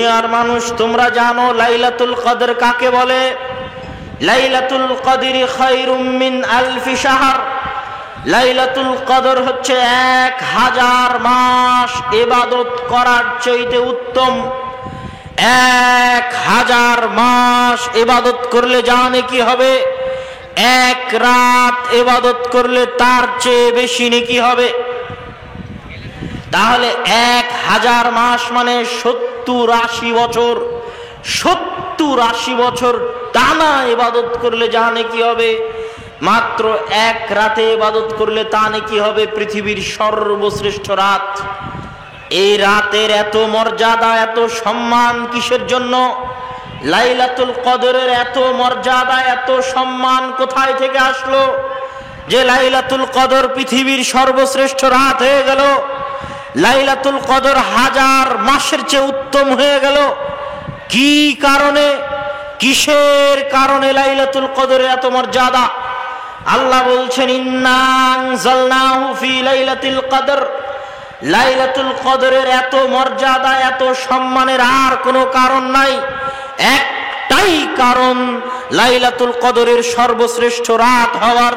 দুনিয়ার মানুষ তোমরা জানো লাইলাতুল কদর কাকে বলে? লাইলাতুল কদরি খায়রুম মিন আলফি শাহর। লাইলাতুল কদর হচ্ছে 1000 মাস ইবাদত করার চাইতে উত্তম। 1000 মাস ইবাদত করলে জানে কি হবে? এক রাত ইবাদত করলে তার চেয়ে বেশি নেকি হবে। তাহলে 1000 মাস মানে 70-80 বছর। 70-80 বছর টানা ইবাদত করলে জানে কি হবে? মাত্র এক রাতে ইবাদত করলে তা নাকি হবে পৃথিবীর সর্বশ্রেষ্ঠ রাত। এই রাতের এত মর্যাদা, এত সম্মান কিসের জন্য? লাইলাতুল কদরের এত মর্যাদা, এত সম্মান কোথায় থেকে আসলো যে লাইলাতুল কদর পৃথিবীর সর্বশ্রেষ্ঠ রাত হয়ে গেল? লাইলাতুল কদর 1000 মাসের চেয়ে উত্তম হয়ে গেল। কি কারণে, কিসের কারণে লাইলাতুল কদরের এত মর্যাদা? আল্লাহ বলছেন ইন্না আনজালনাহু ফি লাইলাতুল কদর। লাইলাতুল কদরের এত মর্যাদা, এত সম্মানের আর কোনো কারণ নাই। একটাই কারণ, লাইলাতুল কদরের সর্বশ্রেষ্ঠ রাত হওয়ার,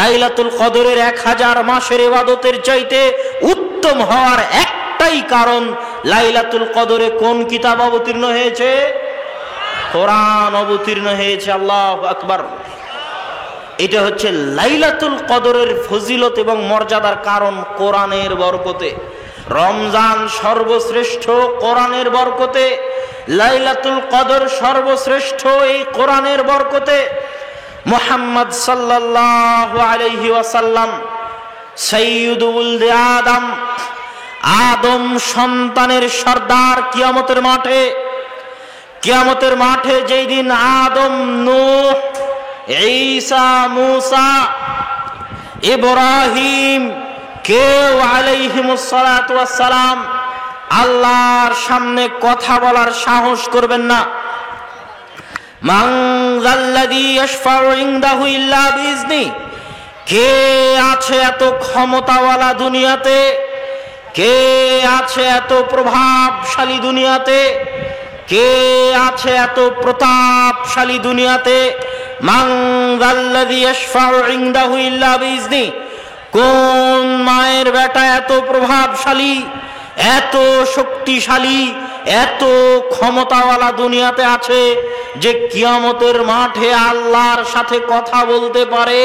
লাইলাতুল কদরের 1000 মাসের ইবাদতের চাইতে উত্তম হওয়ার একটাই কারণ, লাইলাতুল কদরে কোন কিতাব অবতীর্ণ হয়েছে? কোরআন অবতীর্ণ হয়েছে। আল্লাহু আকবার। এটা হচ্ছে লাইলাতুল কদরের ফজিলত এবং মর্যাদার কারণ কোরআনের বরকতে। রমজান সর্বশ্রেষ্ঠ কোরআনের বরকতে, লাইলাতুল কদর সর্বশ্রেষ্ঠ এই কোরআনের বরকতে। মুহাম্মদ সাল্লাল্লাহু আলাইহি ওয়াসাল্লাম সাইয়্যিদুল আদম, আদম সন্তানের সর্দার। কিয়ামতের মাঠে যেই দিন আদম, নূহ, ঈসা, মুসা, ইব্রাহিম কেউ আলাইহিমুস সালাতু ওয়াস সালাম আল্লাহর সামনে কথা বলার সাহস করবেন না। মান যাল্লাযী ইয়াশফাউ ইনদাহু ইল্লা বিইজনি। কে আছে এত ক্ষমতাওয়ালা দুনিয়াতে? কে আছে এত প্রভাবশালী দুনিয়াতে? কে আছে এত প্রতাপশালী দুনিয়াতে? মান যাল্লাযী ইয়াশফাউ ইনদাহু ইল্লা বিইজনি। কোন মায়ের বেটা এত প্রভাবশালী, এত শক্তিশালী, এত ক্ষমতাওয়ালা দুনিয়াতে আছে যে কিয়ামতের মাঠে আল্লাহর সাথে কথা বলতে পারে?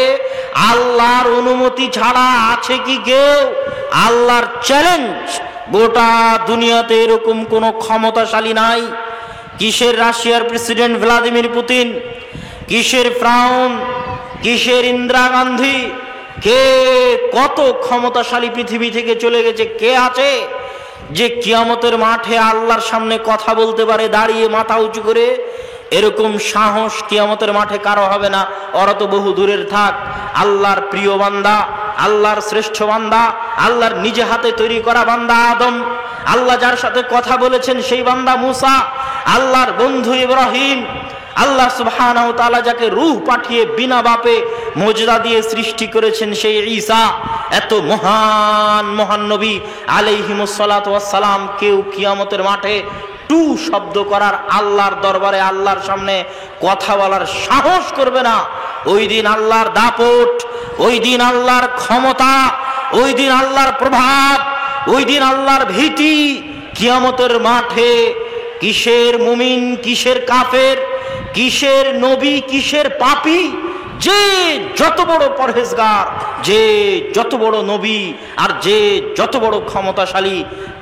আল্লাহর অনুমতি ছাড়া আছে কি কেউ? আল্লাহর চ্যালেঞ্জ, গোটা দুনিয়াতে এরকম কোনো ক্ষমতাশালী নাই। কিসের রাশিয়ার প্রেসিডেন্ট ভ্লাদিমির পুতিন, কিসের ফ্রাউন, কিসের ইন্দিরা গান্ধী, কে কত ক্ষমতাশালী পৃথিবী থেকে চলে গেছে? কে আছে যে কিয়ামতের মাঠে আল্লাহর সামনে কথা বলতে পারে দাঁড়িয়ে মাথা উঁচু করে? এরকম সাহস কিয়ামতের মাঠে কারো হবে না। ওরা তো বহু দূরের থাক। আল্লাহর প্রিয় বান্দা, আল্লাহর শ্রেষ্ঠ বান্দা, আল্লাহর নিজে হাতে তৈরি করা বান্দা আদম, আল্লাহ যার সাথে কথা বলেছেন সেই বান্দা মুসা, আল্লাহর বন্ধু ইব্রাহিম, আল্লাহ সুবহানাহু ওয়া তাআলা যাকে রূহ পাঠিয়ে বিনা বাপে মুজজা দিয়ে সৃষ্টি করেছেন সেই ঈসা, এত মহান মহান নবী আলাইহিমুস সালাতু ওয়াস সালাম, কেউ কিয়ামতের মাঠে টু শব্দ করার, আল্লাহর দরবারে আল্লাহর সামনে কথা বলার সাহস করবে না। ওই দিন আল্লাহর দাপট, ওই দিন আল্লাহর ক্ষমতা, ওই দিন আল্লাহর প্রভাব, ওই দিন আল্লাহর ভীতি কিয়ামতের মাঠে কিসের মুমিন, কিসের কাফের, কিসের নবী, কিসের পাপী, যে যত বড় পরহেজগার, যে যত বড় নবী, আর যে যত বড় ক্ষমতাশালী,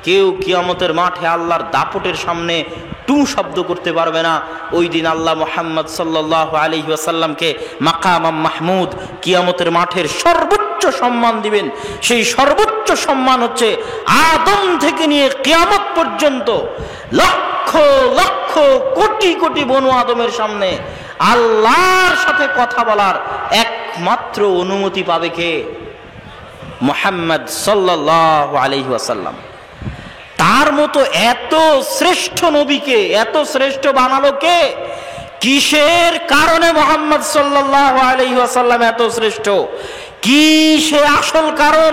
কেউ কিয়ামতের মাঠে আল্লাহর দাপটের সামনে টু শব্দ করতে পারবে না। ওই দিন আল্লাহ মুহাম্মদ সাল্লাল্লাহু আলাইহি ওয়াসাল্লামকে মাকাম মাহমুদ, কিয়ামতের মাঠের সর্বোচ্চ সম্মান দিবেন। সেই সর্বোচ্চ সম্মান হচ্ছে আদম থেকে নিয়ে কিয়ামত পর্যন্ত লক্ষ লক্ষ কোটি কোটি বনু আদমের সামনে আল্লাহর সাথে কথা বলার একমাত্র অনুমতি পাবে কে? মুহাম্মদ সাল্লাল্লাহু আলাইহি ওয়াসাল্লাম। তার মতো এত শ্রেষ্ঠ নবীকে এত শ্রেষ্ঠ বানালো কে? কিসের কারণে মুহাম্মদ সাল্লাল্লাহু আলাইহি ওয়াসাল্লাম এত শ্রেষ্ঠ? কি সে আসল কারণ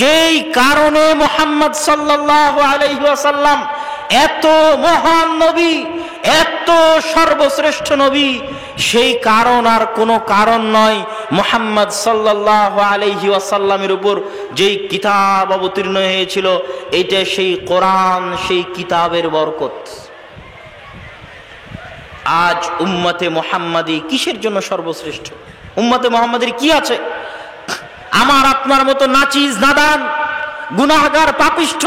যেই কারণে মুহাম্মদ সাল্লাল্লাহু আলাইহি ওয়াসাল্লাম এত মহান নবী, এত সর্বশ্রেষ্ঠ নবী, সেই কারণ আর কোনো কারণ নয়। মুহাম্মদ সাল্লাল্লাহু আলাইহি ওয়াসাল্লামের উপর যেই কিতাব অবতীর্ণ হয়েছিল, এটা সেই কোরআন, সেই কিতাবের বরকত। আজ উম্মতে মুহাম্মাদি কিসের জন্য সর্বশ্রেষ্ঠ? উম্মতে মুহাম্মাদির কি আছে? আমার আপনার মতো নাচিজ, নাদান, গুনাহগার, পাপিষ্ঠ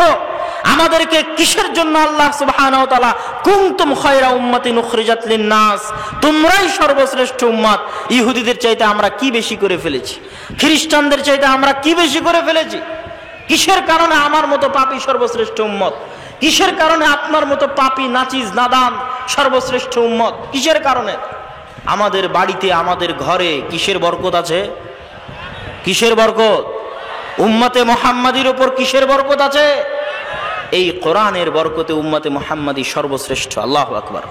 আমাদেরকে কিসের জন্য আল্লাহ সুবহানাহু ওয়া তাআলা কুনতুম খায়রা উম্মাতিন উখরিজাত লিন-নাস, তোমরাই সর্বশ্রেষ্ঠ উম্মত। ইহুদিদের চাইতে আমরা কি বেশি করে ফেলেছি? খ্রিস্টানদের চাইতে আমরা কি বেশি করে ফেলেছি? কিসের কারণে আমার মতো পাপী সর্বশ্রেষ্ঠ উম্মত? কিসের কারণে আপনার মতো পাপী, নাচিজ, নাদান সর্বশ্রেষ্ঠ উম্মত? কিসের কারণে? আমাদের বাড়িতে, আমাদের ঘরে কিসের বরকত আছে? কিসের বরকত? উম্মতে মুহাম্মাদির উপর কিসের বরকত আছে? এই কোরআনের বরকতে উম্মতে মুহাম্মাদি সর্বশ্রেষ্ঠ। আল্লাহু আকবার।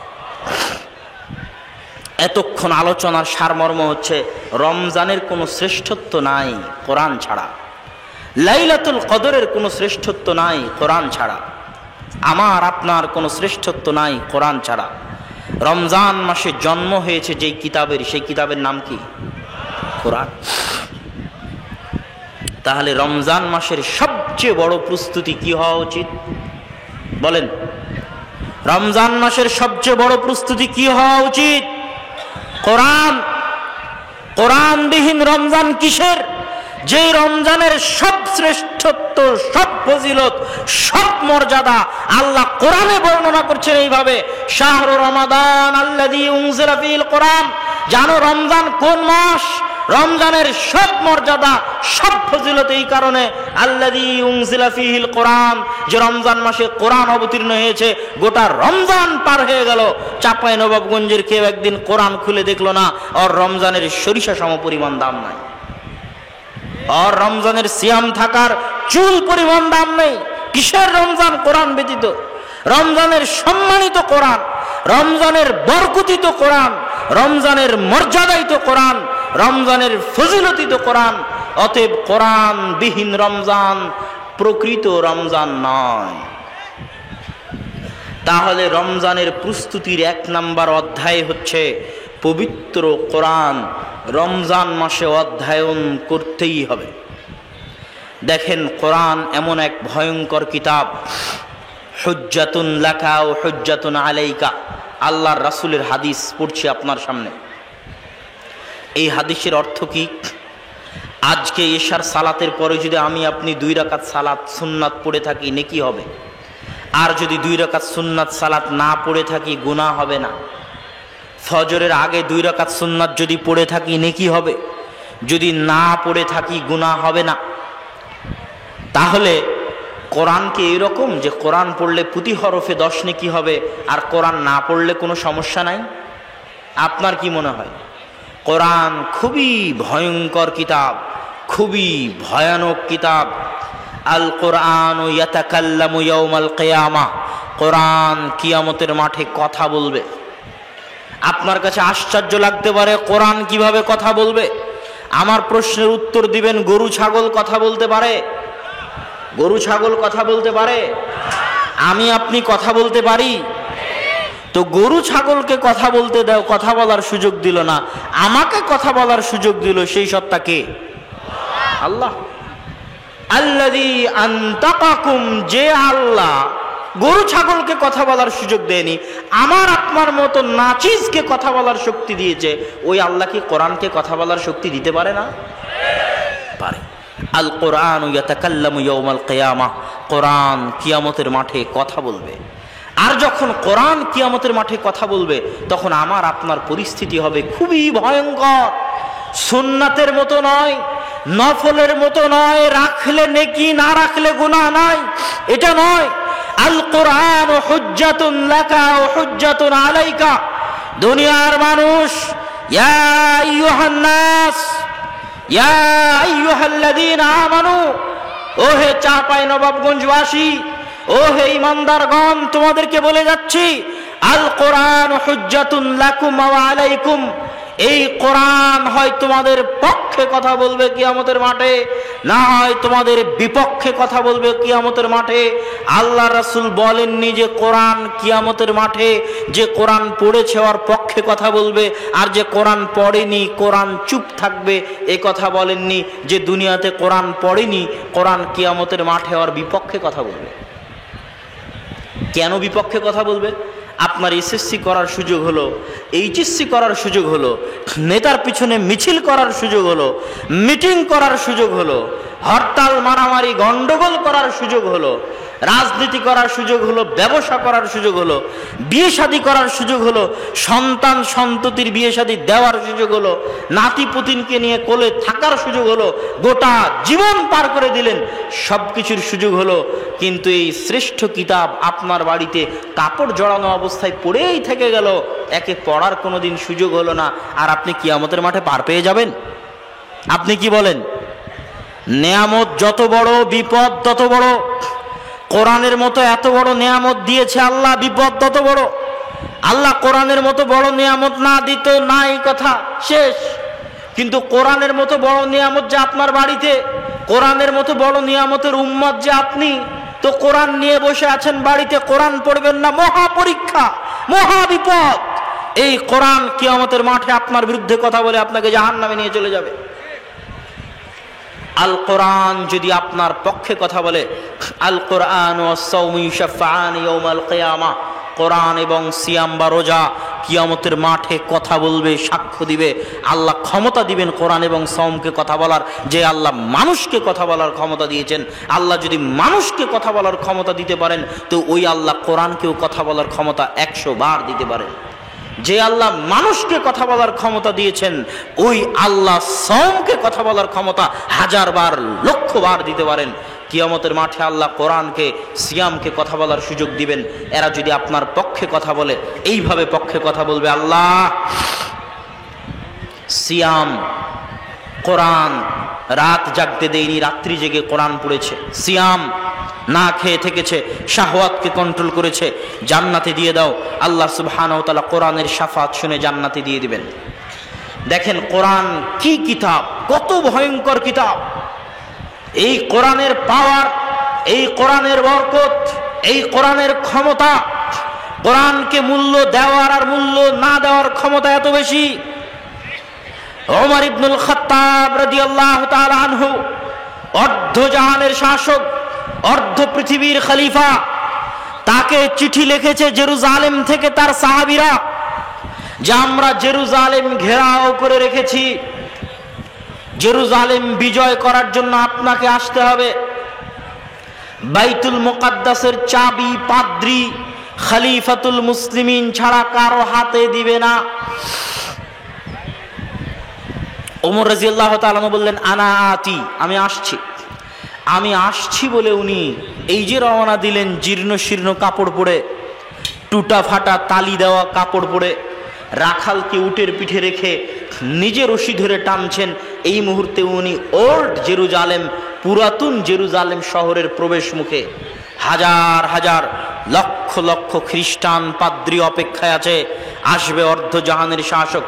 এতক্ষণ আলোচনার সারমর্ম হচ্ছে রমজানের কোনো শ্রেষ্ঠত্ব নাই কোরআন ছাড়া, লাইলাতুল কদরের কোনো শ্রেষ্ঠত্ব নাই কোরআন ছাড়া, আমার আপনার কোনো শ্রেষ্ঠত্ব নাই কোরআন ছাড়া। রমজান মাসে জন্ম হয়েছে যেই কিতাবের, সেই কিতাবের নাম কি? কোরআন। তাহলে রমজান মাসের সবচেয়ে বড় প্রস্তুতি কি হওয়া উচিত বলেন? রমজান মাসের সবচেয়ে বড় প্রস্তুতি কি হওয়া উচিত? কোরআন। কোরআনবিহীন রমজান কিসের? যে রমজানের সব শ্রেষ্ঠত্ব, সব ফজিলত, সব মর্যাদা আল্লাহ কোরআনে বর্ণনা করছেন এইভাবে, শাহরু রমাদান আল্লাযী উনজিলা ফীহিল কোরআন। জানো রমজান কোন মাস? রমজানের সব মর্যাদা, সব ফজিলত এই কারণে, আল্লাযী উনজিলা ফীহিল কোরআন, যে রমজান মাসে কোরআন অবতীর্ণ হয়েছে। গোটা রমজান পার হয়ে গেল, চাঁপাইনবাবগঞ্জের কেউ একদিন কোরআন খুলে দেখলো না, আর রমজানের সরিষা সম পরিমাণ দাম নাই, আর রমজানের সিয়াম থাকার চুল পরিমাণ দাম নেই। কিসের রমজান? কোরআন ব্যতীত। রমজানের সম্মানিত কোরআন, রমজানের বরকতিত কোরআন, রমজানের মর্যাদায়িত কোরআন, রমজানের ফজিলতিত কোরআন। অতএব কোরআন বিহীন রমজান প্রকৃত রমজান নয়। তাহলে রমজানের প্রস্তুতির 1 নাম্বার অধ্যায় হচ্ছে পবিত্র কোরআন। রমজান মাসে অধ্যয়ন করতেই হবে। দেখেন কোরআন এমন এক ভয়ঙ্কর কিতাব, হুজ্জাতুন লাকা ও হুজ্জাতুন আলাইকা। আল্লাহর রাসূলের হাদিস পড়ছি আপনার সামনে। এই হাদিসের অর্থ কি? আজকে এশার সালাতের পরে যদি আমি আপনি 2 রাকাত সালাত সুন্নাত পড়ে থাকি, নেকি হবে। আর যদি 2 রাকাত সুন্নাত সালাত না পড়ে থাকি, গুনাহ হবে না। ফজরের আগে 2 রাকাত সুন্নাত যদি পড়ে থাকি, নেকি হবে। যদি না পড়ে থাকি, গুনাহ হবে না। তাহলে কোরআন কি এরকম যে কোরআন পড়লে প্রতি হরফে 10 নেকি হবে, আর কোরআন না পড়লে কোনো সমস্যা নাই? আপনার কি মনে হয়? কোরআন খুবই ভয়ঙ্কর কিতাব, খুবই ভয়ানক কিতাব। আল কোরআন ইয়াতাকাল্লামু ইয়াউমাল কিয়ামা। কোরআন কিয়ামতের মাঠে কথা বলবে। আপনার কাছে আশ্চর্য লাগতে পারে কোরআন কিভাবে কথা বলবে। আমার প্রশ্নের উত্তর দিবেন, গরু ছাগল কথা বলতে পারে? গরু ছাগল কথা বলতে পারে? আমি আপনি কথা বলতে পারি? তো গরু ছাগলকে কথা বলতে দাও, কথা বলার সুযোগ দিল না, আমাকে কথা বলার সুযোগ দিল, সেই সত্তা কে? আল্লাহ। আল্লাযী আনতাকাকুম, যে আল্লাহ গরু ছাগলকে কথা বলার সুযোগ দেয়নি, আমার আপনার মতো নাচিজকে কথা বলার শক্তি দিয়েছে, ওই আল্লাহ কি কোরআনকে কথা বলার শক্তি দিতে পারে না? পারে। আল কোরআন ইয়াতাকাল্লামু ইয়াউমাল কিয়ামা। কোরআন কিয়ামতের মাঠে কথা বলবে। আর যখন কোরআন কিয়ামতের মাঠে কথা বলবে, তখন আমার আপনার পরিস্থিতি হবে খুবই ভয়ঙ্কর। সুন্নাতের মতো নয়, নফলের মতো নয়, রাখলে নেকি না রাখলে গুনাহ নাই, এটা নয়। আল কোরআন হুজ্জাতুন লাকা ওয়া হুজ্জাতুন আলাইকা। দুনিয়ার মানুষ, ইয়া আইয়ুহান নাস, ইয়া আইয়ুহাল্লাযীনা আমানু, ও হে চাঁপাইনবাবগঞ্জবাসী, ও হে ইমানদারগণ, তোমাদেরকে বলে যাচ্ছি, আল কোরআন হুজ্জাতুন লাকুম ওয়া আলাইকুম। এই কোরআন হয় তোমাদের পক্ষে কথা বলবে কিয়ামতের মাঠে, না হয় তোমাদের বিপক্ষে কথা বলবে কিয়ামতের মাঠে। আল্লাহ রাসূল বলেননি যে কোরআন কিয়ামতের মাঠে যে কোরআন পড়েছে ওর পক্ষে কথা বলবে, আর যে কোরআন পড়েনি কোরআন চুপ থাকবে, এ কথা বলেননি। যে দুনিয়াতে কোরআন পড়েনি কোরআন কিয়ামতের মাঠে ওর বিপক্ষে কথা বলবে। কেন বিপক্ষে কথা বলবে? আপনার এসএসসি করার সুযোগ হলো, এইচএসসি করার সুযোগ হলো, নেতার পিছনে মিছিল করার সুযোগ হলো, মিটিং করার সুযোগ হলো, হরতাল মারামারি গন্ডগোল করার সুযোগ হলো, রাজনীতি করার সুযোগ হলো, ব্যবসা করার সুযোগ হলো, বিয়ে শাদী করার সুযোগ হলো, সন্তান সন্ততির বিয়ে শাদী দেওয়ার সুযোগ হলো, নাতি পুতিনকে নিয়ে কোলে থাকার সুযোগ হলো, গোটা জীবন পার করে দিলেন, সব কিছুর সুযোগ হলো। কিন্তু এই শ্রেষ্ঠ কিতাব আপনার বাড়িতে কাপড় জড়ানো অবস্থায় পড়েই থেকে গেল, একে পড়ার কোনোদিন সুযোগ হলো না, আর আপনি কিয়ামতের মাঠে পার পেয়ে যাবেন? আপনি কি বলেন? নেয়ামত যত বড় বিপদ তত বড়। কোরআনের মতো এত বড় নেয়ামত দিয়েছে আল্লাহ, বিপদ তত বড়। আল্লাহ কোরআনের মতো বড় নেয়ামত না দিত নাই কথা শেষ। কিন্তু কোরআনের মতো বড় নিয়ামত যে আপনার বাড়িতে, কোরআনের মতো বড় নিয়ামতের উম্মত যে আপনি, তো কোরআন নিয়ে বসে আছেন বাড়িতে, কোরআন পড়বেন না, মহা পরীক্ষা, মহা বিপদ। এই কোরআন কিয়ামতের মাঠে আপনার বিরুদ্ধে কথা বলে আপনাকে জাহান্নামে নিয়ে চলে যাবে। আল কোরআন যদি আপনার পক্ষে কথা বলে, আল কোরআন ওয়াস সাওমু ইউশাফাআন ইয়াউমাল কিয়ামা, কোরআন এবং সিয়াম বা রোজা কিয়ামতের মাঠে কথা বলবে, সাক্ষ্য দিবে। আল্লাহ ক্ষমতা দিবেন কোরআন এবং সাওমকে কথা বলার, যে আল্লাহ মানুষকে কথা বলার ক্ষমতা দিয়েছেন। আল্লাহ যদি মানুষকে কথা বলার ক্ষমতা দিতে পারেন, তো ওই আল্লাহ কোরআনকেও কথা বলার ক্ষমতা 100 বার দিতে পারেন। যে আল্লাহ মানুষকে কথা বলার ক্ষমতা দিয়েছেন, ওই আল্লাহ সাওমকে কথা বলার ক্ষমতা 1000 বার, লক্ষ বার দিতে পারেন। কিয়ামতের মাঠে আল্লাহ কোরআনকে সিয়ামকে কথা বলার সুযোগ দিবেন। এরা যদি আপনার পক্ষে কথা বলে, এইভাবে পক্ষে কথা বলবে, আল্লাহ সিয়াম কোরআন রাত জাগতে দেয়নি, রাত্রি জেগে কোরআন পড়েছে, সিয়াম না খেয়ে থেকেছে, শাহওয়াতকে কন্ট্রোল করেছে, জান্নাতে দিয়ে দাও। আল্লাহ সুবহানাহু ওয়া তাআলা কোরআনের শাফাত শুনে জান্নাতে দিয়ে দিবেন। দেখেন কোরআন কি কিতাব, কত ভয়ঙ্কর কিতাব। এই কোরআনের পাওয়ার, এই কোরআনের বরকত, এই কোরআনের ক্ষমতা, কোরআনকে মূল্য দেওয়ার আর মূল্য না দেওয়ার ক্ষমতা এত বেশি। ওমর ইবনুল খাত্তাব রাদিয়াল্লাহু তাআলা আনহু, অর্ধ জাহানের শাসক, অর্ধ পৃথিবীর খলিফা, তাকে চিঠি লিখেছে জেরুজালেম থেকে তার সাহাবীরা, যে আমরা জেরুজালেম ঘেরাও করে রেখেছি, জেরুজালেম বিজয় করার জন্য আপনাকে আসতে হবে। বাইতুল মুকাদ্দাসের চাবি পাদ্রী খলিফাতুল মুসলিমিন ছাড়া কারো হাতে দিবে না। ওমর রাদিয়াল্লাহু তাআলা বললেন, আনা আতি, আমি আসছি। আমি আসছি বলে উনি এই যে রওনা দিলেন, জীর্ণ শীর্ণ কাপড় পরে, টুটা ফাটা তালি দেওয়া কাপড় পরে, রাখালকে উটের পিঠে রেখে নিজে রশি ধরে টানছেন। এই মুহূর্তে উনি ওল্ড জেরুজালেম, পুরাতন জেরুজালেম শহরের প্রবেশ মুখে। হাজার হাজার, লক্ষ লক্ষ খ্রিস্টান পাদ্রী অপেক্ষায় আছে, আসবে অর্ধ জাহানের শাসক।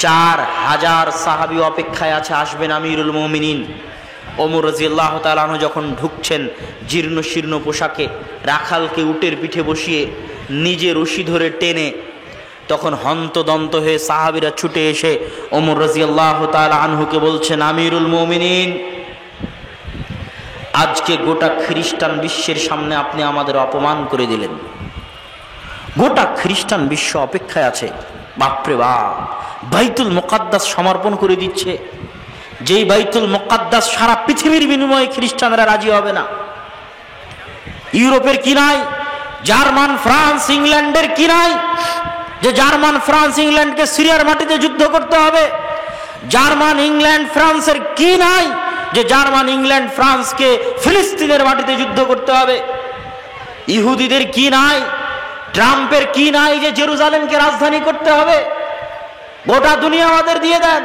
4000 সাহাবী অপেক্ষায় আছে, আসবেন আমিরুল মুমিনিন। ওমর রাদিয়াল্লাহু তাআলা আনহু যখন ঢুকছেন জীর্ণ শীর্ণ পোশাকে, রাখালকে উটের পিঠে বসিয়ে নিজে রশি ধরে টেনে, তখন হন্তদন্ত হয়ে সাহাবীরা ছুটে এসে ওমর রাদিয়াল্লাহু তাআলা আনহুকে বলছেন, আমিরুল মুমিনিন, আজকে গোটা খ্রিস্টান বিশ্বের সামনে আপনি আমাদের অপমান করে দিলেন। গোটা খ্রিস্টান বিশ্ব অপেক্ষায় আছে। বাপরে বাপ, বাইতুল মুকাদ্দাস সমর্পণ করে দিচ্ছে, যেই বাইতুল মুকাদ্দাস সারা পৃথিবীর বিনিময়ে খ্রিস্টানরা রাজি হবে না। ইউরোপের কি নাই, জার্মান ফ্রান্স ইংল্যান্ডের কি নাই, যে জার্মান ফ্রান্স ইংল্যান্ডকে সিরিয়ার মাটিতে যুদ্ধ করতে হবে। জার্মান ইংল্যান্ড ফ্রান্সের কি নাই, যে জার্মান ইংল্যান্ড ফ্রান্সকে ফিলিস্তিনের মাটিতে যুদ্ধ করতে হবে। ইহুদিদের কি নাই, ট্রাম্পের কি নাই, যে জেরুজালেমকে রাজধানী করতে হবে। গোটা দুনিয়া আমাদের দিয়ে দেন,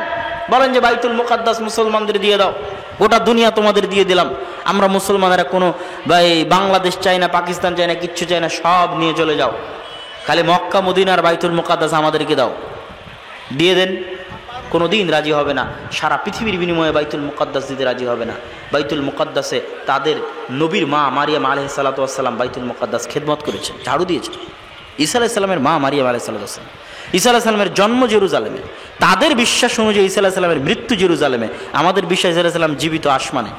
বলেন যে বাইতুল মুকাদ্দাস মুসলমানদের দিয়ে দাও, গোটা দুনিয়া তোমাদের দিয়ে দিলাম। আমরা মুসলমানেরা কোনো বাংলাদেশ চাই না, পাকিস্তান চাই না, কিচ্ছু চাই না, সব নিয়ে চলে যাও, খালি মক্কা মদিনার বাইতুল মুকাদ্দাস আমাদেরকে দাও। দিয়ে দেন, কোনো দিন রাজি হবে না। সারা পৃথিবীর বিনিময়ে বাইতুল মুকাদ্দাস দিতে রাজি হবে না। বাইতুল মুকাদ্দাসে তাদের নবীর মা মারিয়াম আলাইহিস সালাতু ওয়াস সালাম বাইতুল মুকাদ্দাস খেদমত করেছেন, ঝাড়ু দিয়েছেন। ঈসা আলাইহিস সালামের মা মারিয়াম আলাইহিস সালাতু ওয়াস সালাম, ঈসা আলাইহিস সালামের জন্ম জেরুজালেমে, তাদের বিশ্বাস অনুযায়ী ঈসা আলাইহিস সালামের মৃত্যু জেরুজালেমে, আমাদের বিশ্বাস ঈসা আলাইহিস সালাম জীবিত আসমানে,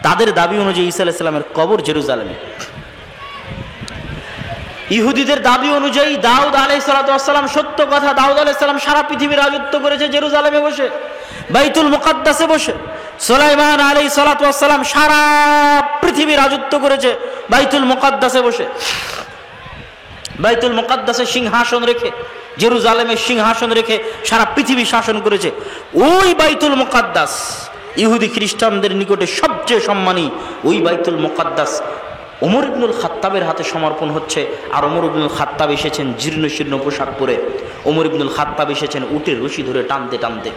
তাদের দাবি অনুযায়ী ঈসা আলাইহিস সালামের কবর জেরুজালেমে। ইহুদিদের দাবি অনুযায়ী দাউদ আলাইহিস সালাতু ওয়াস সালাম, সত্য কথা, দাউদ আলাইহিস সালাম সারা পৃথিবী রাজত্ব করেছে জেরুজালেমে বসে, বাইতুল মুকাদ্দাসে বসে। সুলাইমান আলাইহিস সালাতু ওয়াস সালাম সারা পৃথিবী রাজত্ব করেছে বাইতুল মুকাদ্দাসে বসে, বাইতুল মুকাদ্দাসে সিংহাসন রেখে, জেরুজালেমের সিংহাসন রেখে সারা পৃথিবী শাসন করেছে। ওই বাইতুল মুকাদ্দাস ইহুদি খ্রিস্টানদের নিকটে সবচেয়ে সম্মানী ওই বাইতুল মুকাদ্দাস ওমর ইবনুল খাত্তাবের হাতে সমর্পণ হচ্ছে। আর ওমর ইবনুল খাত্তাব এসেছেন জীর্ণ শীর্ণ পোশাক পরে, ওমর ইবনুল খাত্তাব এসেছেন উটের রশি ধরে টানতে টানতে।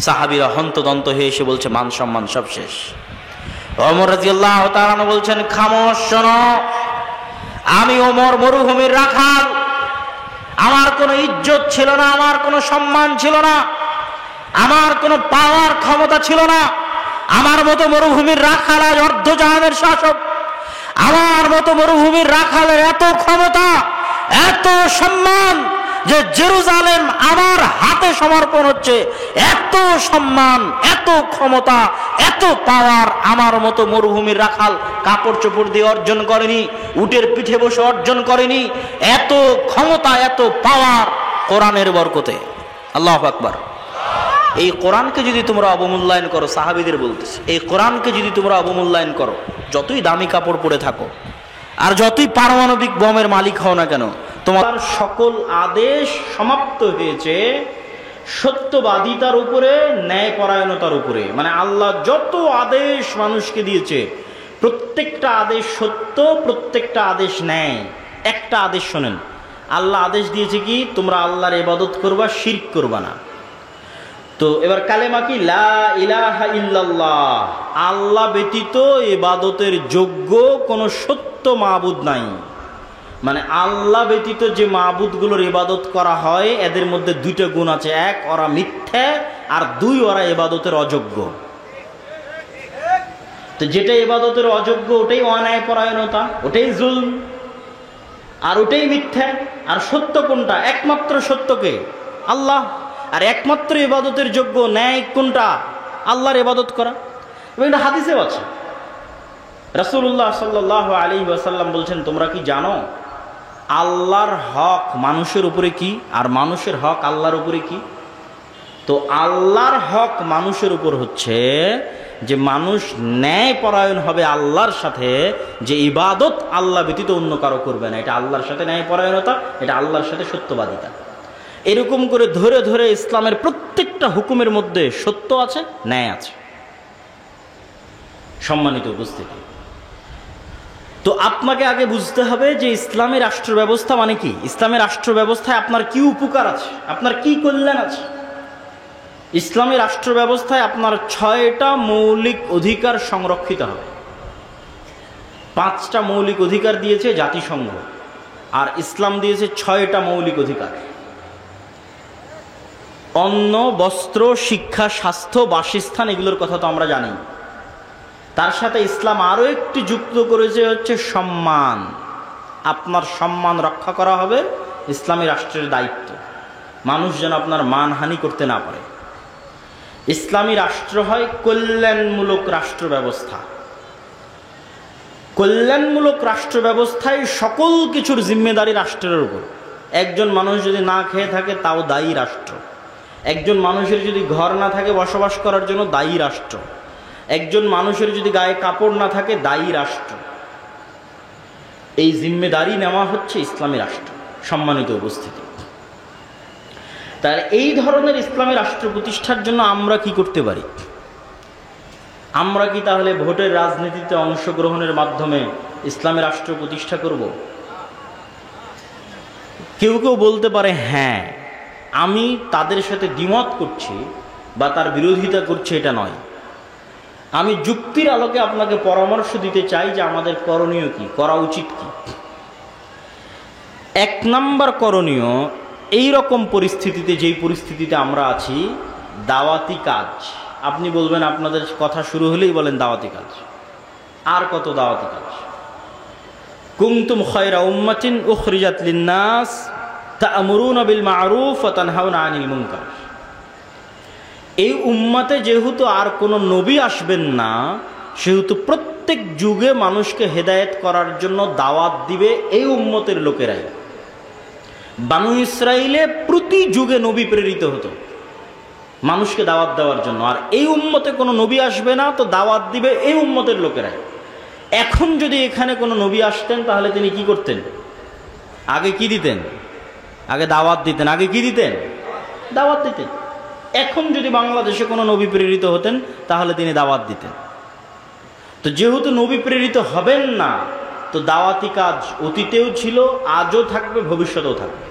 সাহাবীরা হন্তদন্ত হয়ে এসে বলছে মান সম্মান সব শেষ। ওমর রাদিয়াল্লাহু তাআলা বলছেন খামোশ, শোনো, আমি ওমর মরুভূমির রাখাল, আমার কোনো ইজ্জত ছিল না, আমার কোনো সম্মান ছিল না, আমার কোনো পাওয়ার ক্ষমতা ছিল না। আমার মতো মরুভূমির রাখাল আজ অর্ধজাহানের শাসক, আমার মতো মরুভূমির রাখালের এত ক্ষমতা, এত সম্মান যে জেরুজালেম আমার হাতে সমর্পণ হচ্ছে। এত সম্মান, এত ক্ষমতা, এত পাওয়ার আমার মতো মরুভূমির রাখাল কাপড় চোপড় দিয়ে অর্জন করেনি, উটের পিঠে বসে অর্জন করেনি। এত ক্ষমতা, এত পাওয়ার কোরআনের বরকতে। আল্লাহু আকবার। এই কোরআনকে যদি তোমরা অবমূল্যায়ন করো, সাহাবীদের বলতেছি, এই কোরআনকে যদি তোমরা অবমূল্যায়ন করো, যতই দামি কাপড় পরে থাকো আর যতই পারমাণবিক বোমের মালিক হও না কেন, তোমার সকল আদেশ সমাপ্ত হয়েছে সত্যবাদিতার উপরে, ন্যায়পরায়ণতার উপরে। মানে আল্লাহ যত আদেশ মানুষকে দিয়েছে প্রত্যেকটা আদেশ সত্য, প্রত্যেকটা আদেশ ন্যায়। একটা আদেশ শোনেন, আল্লাহ আদেশ দিয়েছে কি তোমরা আল্লাহর ইবাদত করবা, শিরক করবা না। তো এবার কালেমা কি? লা ইলাহা ইল্লাল্লাহ, আল্লাহ ব্যতীত ইবাদতের যোগ্য কোনো সত্য মাবুদ নাই। মানে আল্লাহ ব্যতীত যে মাবুদগুলোর ইবাদত করা হয় এদের মধ্যে দুইটা গুণ আছে, এক ওরা মিথ্যা, আর দুই ওরা ইবাদতের অযোগ্য। তো যেটা ইবাদতের অযোগ্য ওটাই অন্যায়পরায়ণতা, ওটাই জুলম, আর ওটাই মিথ্যা। আর সত্য কোনটা? একমাত্র সত্যকে আল্লাহ। আর একমাত্র ইবাদতের যোগ্য ন্যায় কোনটা? আল্লাহর ইবাদত করা। এবং এটা হাদিসেও আছে, রাসূলুল্লাহ সাল্লাল্লাহু আলাইহি ওয়াসাল্লাম বলছেন তোমরা কি জানো আল্লাহর হক মানুষের উপরে কি আর মানুষের হক আল্লাহর উপরে কি? তো আল্লাহর হক মানুষের উপর হচ্ছে যে মানুষ ন্যায় পরায়ণ হবে আল্লাহর সাথে, যে ইবাদত আল্লাহ ব্যতীত অন্য কারো করবে না। এটা আল্লাহর সাথে ন্যায় পরায়ণতা, এটা আল্লাহর সাথে সত্যবাদিতা। এরকম করে ধরে ধরে ইসলামের প্রত্যেকটা হুকুমের মধ্যে সত্য আছে, ন্যায় আছে। সম্মানিত উপস্থিতি, তো আপনাকে আগে বুঝতে হবে যে ইসলামী রাষ্ট্র ব্যবস্থা মানে কি। ইসলামী রাষ্ট্র ব্যবস্থায় আপনার কি উপকার আছে, আপনার কি কল্যাণ আছে। ইসলামী রাষ্ট্র ব্যবস্থায় আপনার 6টা মৌলিক অধিকার সংরক্ষিত হবে। 5টা মৌলিক অধিকার দিয়েছে জাতিসংঘ, আর ইসলাম দিয়েছে 6টা মৌলিক অধিকার। অন্ন, বস্ত্র, শিক্ষা, স্বাস্থ্য, বাসস্থান, এগুলোর কথা তো আমরা জানি। তার সাথে ইসলাম আরও একটি যুক্ত করেছে হচ্ছে সম্মান। আপনার সম্মান রক্ষা করা হবে, ইসলামী রাষ্ট্রের দায়িত্ব। মানুষ যেন আপনার মানহানি করতে না পারে। ইসলামী রাষ্ট্র হয় কল্যাণমূলক রাষ্ট্র ব্যবস্থা। কল্যাণমূলক রাষ্ট্র ব্যবস্থায় সকল কিছুর জিম্মেদারি রাষ্ট্রের উপর। একজন মানুষ যদি না খেয়ে থাকে তাও দায়ী রাষ্ট্র। একজন মানুষের যদি ঘর না থাকে বসবাস করার জন্য দায়ী রাষ্ট্র। একজন মানুষের যদি গায়ে কাপড় না থাকে দায়ী রাষ্ট্র। এই জিম্মেদারি নেওয়া হচ্ছে ইসলামী রাষ্ট্র। সম্মানিত উপস্থিতি, তাহলে এই ধরনের ইসলামী রাষ্ট্র প্রতিষ্ঠার জন্য আমরা কি করতে পারি? আমরা কি তাহলে ভোটের রাজনীতিতে অংশগ্রহণের মাধ্যমে ইসলামী রাষ্ট্র প্রতিষ্ঠা করব? কেউ কেউ বলতে পারে হ্যাঁ, আমি তাদের সাথে দ্বিমত করছি বা তার বিরোধিতা করছি, এটা নয়। আমি যুক্তির আলোকে আপনাকে পরামর্শ দিতে চাই যে আমাদের করণীয় কি, করা উচিত কি। 1 নম্বর করণীয়, এই রকম পরিস্থিতিতে, যেই পরিস্থিতিতে আমরা আছি, দাওয়াতি কাজ, আপনি বলবেন আপনাদের কথা শুরু হলেই বলেন দাওয়াতি কাজ, আর কত দাওয়াতি কাজ। কুনতুম খায়রা উম্মাতিন উখরিজাত লিন-নাস তা'মুরুনা বিল মা'রুফ ওয়া তানহাউনা আনিল মুনকার। এই উম্মতে যেহেতু আর কোনো নবী আসবেন না, সেহেতু প্রত্যেক যুগে মানুষকে হেদায়েত করার জন্য দাওয়াত দিবে এই উম্মতের লোকেরাই। বানু ইসরাইলে প্রতি যুগে নবী প্রেরিত হতো মানুষকে দাওয়াত দেওয়ার জন্য, আর এই উম্মতে কোনো নবী আসবে না, তো দাওয়াত দিবে এই উম্মতের লোকেরাই। এখন যদি এখানে কোনো নবী আসতেন, তাহলে তিনি কি করতেন? আগে কি দিতেন? আগে দাওয়াত দিতেন। আগে কি দিতেন? দাওয়াত দিতেন। এখন যদি বাংলাদেশে কোনো নবী প্রেরিত হতেন, তাহলে তিনি দাওয়াত দিতেন। তো যেহেতু নবী প্রেরিত হবেন না, তো দাওয়াতি কাজ অতীতেও ছিল, আজও থাকবে, ভবিষ্যতেও থাকবে।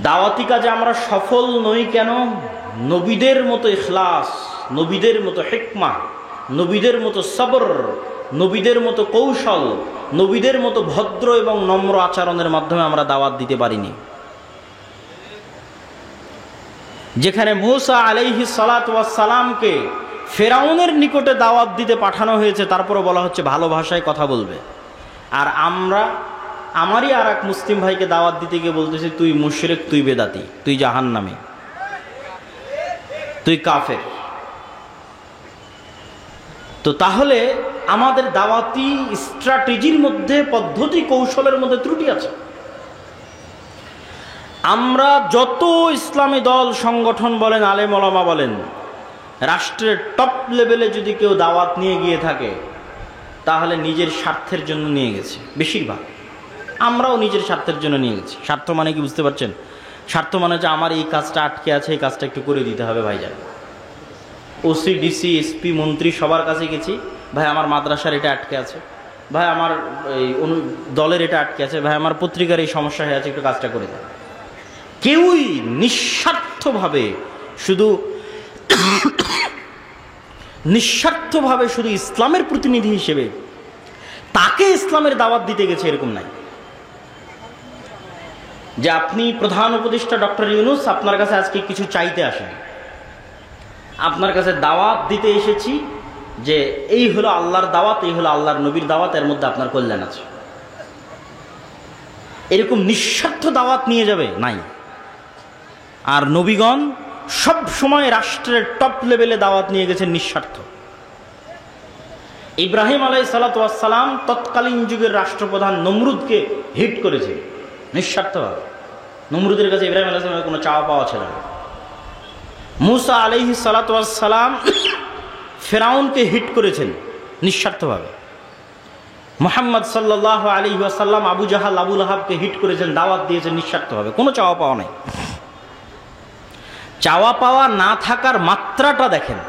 দাওয়াতি কাজে আমরা সফল নই কেন? নবীদের মতো ইখলাস, নবীদের মতো হিকমা, নবীদের মতো সবর, নবীদের মতো কৌশল, নবীদের মতো ভদ্র এবং নম্র আচরণের মাধ্যমে আমরা দাওয়াত দিতে পারিনি। যেখানে মূসা আলাইহিস সালাতু ওয়াস সালামকে ফেরাউনের নিকটে দাওয়াত দিতে পাঠানো হয়েছে, তারপরে বলা হচ্ছে ভালো ভাষায় কথা বলবে, আর আমরা আমারই আর এক মুসলিম ভাইকে দাওয়াত দিতে গিয়ে বলতেছি তুই মুশরিক, তুই বেদাতি, তুই জাহান্নামী, তুই কাফের। তো তাহলে আমাদের দাওয়াতি স্ট্র্যাটেজির মধ্যে, পদ্ধতি কৌশলের মধ্যে ত্রুটি আছে। আমরা যত ইসলামী দল সংগঠন বলেন, আলেম ওলামা বলেন, রাষ্ট্রের টপ লেভেলে যদি কেউ দাওয়াত নিয়ে গিয়ে থাকে, তাহলে নিজের স্বার্থের জন্য নিয়ে গেছে বেশিরভাগ। আমরাও নিজের স্বার্থের জন্য নিয়ে গেছি। স্বার্থ মানে কি বুঝতে পারছেন? স্বার্থ মানে যে আমার এই কাজটা আটকে আছে, এই কাজটা একটু করে দিতে হবে ভাইজান। ওসি, ডিসি, এসপি, মন্ত্রী সবার কাছে গেছি, ভাই আমার মাদ্রাসার এটা আটকে আছে, ভাই আমার এই দলের এটা আটকে আছে, ভাই আমার পত্রিকার এই সমস্যা হয়ে আছে, একটু কাজটা করে দেয়। কেউই নিঃস্বার্থভাবে শুধু ইসলামের প্রতিনিধি হিসেবে তাকে ইসলামের দাওয়াত দিতে গেছে, এরকম নাই। যে আপনি প্রধান উপদেষ্টা ডক্টর ইউনূস, আপনার কাছে আজকে কিছু চাইতে আসেন, আপনার কাছে দাওয়াত দিতে এসেছি যে এই হলো আল্লাহর দাওয়াত, এই হলো আল্লাহর নবীর দাওয়াত, এর মধ্যে আপনার কল্যাণ আছে। এরকম নিঃস্বার্থ দাওয়াত নিয়ে যাবে নাই। আর নবীগণ সব সময় রাষ্ট্রের টপ লেভেলে দাওয়াত নিয়ে গেছেন নিঃস্বার্থ। ইব্রাহিম আলাইহিস সালাতু ওয়াস সালাম তৎকালীন যুগের রাষ্ট্রপ্রধান নমরুদকে হিট করেছে নিঃস্বার্থভাবে। নমরুদের কাছে ইব্রাহিম আলাইহিস সালামের কোনো চাওয়া পাওয়া ছিল না। মূসা আলাইহিস সালাতু ওয়াস সালাম ফেরাউনকে হিট করেছেন নিঃস্বার্থভাবে। মুহাম্মদ সাল্লাল্লাহু আলাইহি ওয়াসাল্লাম আবু জাহাল, আবু লাহাবকে হিট করেছেন, দাওয়াত দিয়েছেন নিঃস্বার্থভাবে, কোনো চাওয়া পাওয়া নাই। চাওয়া পাওয়া না থাকার মাত্রাটা দেখেন,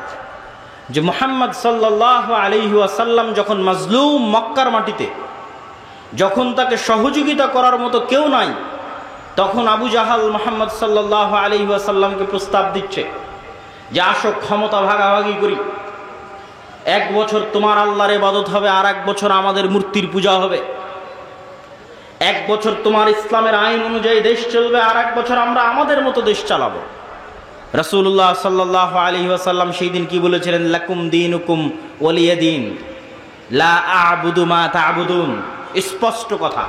যে মুহাম্মদ সাল্লাল্লাহু আলাইহি ওয়াসাল্লাম যখন মাজলুম মক্কার মাটিতে, যখন তাকে সহযোগিতা করার মতো কেউ নাই, তখন আবু জাহাল মুহাম্মদ সাল্লাল্লাহু আলাইহি ওয়াসাল্লামকে প্রস্তাব দিচ্ছে যে আসো ক্ষমতা ভাগাভাগি করি, 1 বছর তোমার আল্লাহর ইবাদত হবে, আর 1 বছর আমাদের মূর্তির পূজা হবে। 1 বছর তোমার ইসলামের আইন অনুযায়ী দেশ চলবে, আর 1 বছর আমরা আমাদের মতো দেশ চালাবো। রাসূলুল্লাহ সাল্লাল্লাহু আলাইহি ওয়াসাল্লাম সেই দিন কি বলেছিলেন? লাকুম দীনুকুম ওয়ালিয়া দীন, লা আ'বুদু মা তা'বুদুন। স্পষ্ট কথা,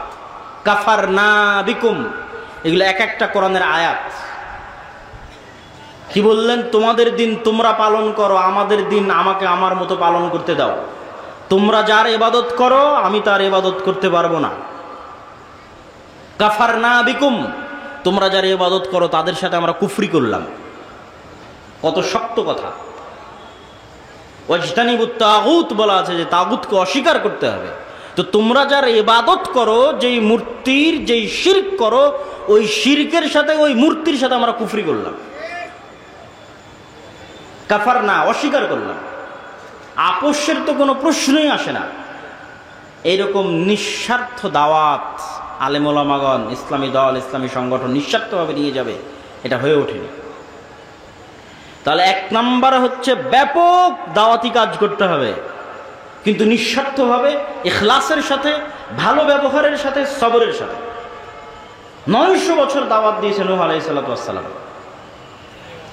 কাফারনা বিকুম, এগুলো এক একটা কোরআনের আয়াত। কি বললেন? তোমাদের দিন তোমরা পালন করো, আমাদের দিন আমাকে আমার মতো পালন করতে দাও। তোমরা যার ইবাদত করো, আমি তার ইবাদত করতে পারবো না। কাফারনা বিকুম, তোমরা যার ইবাদত করো তাদের সাথে আমরা কুফরি করলাম। কত শক্ত কথা। ওয়াজতানিবুত তাগুত বলা আছে, যে তাগুতকে অস্বীকার করতে হবে। তো তোমরা যার ইবাদত করো, যেই মূর্তির, যেই শিরক করো, ওই শিরকের সাথে, ওই মূর্তির সাথে আমরা কুফরি করলাম। কাফার না, অস্বীকার করলাম। আপোষের তো কোনো প্রশ্নই আসে না। এইরকম নিঃস্বার্থ দাওয়াত আলেম ওলামাগণ, ইসলামী দল, ইসলামী সংগঠন নিঃস্বার্থভাবে নিয়ে যাবে, এটা হয়ে ওঠেনি। তাহলে 1 নাম্বার হচ্ছে ব্যাপক দাওয়াতি কাজ করতে হবে, কিন্তু নিঃস্বার্থভাবে, ইখলাসের সাথে, ভালো ব্যবহারের সাথে, সবরের সাথে। 900 বছর দাওয়াত দিয়েছে নূহ আলাইহিস সালাতু ওয়াস সালাম।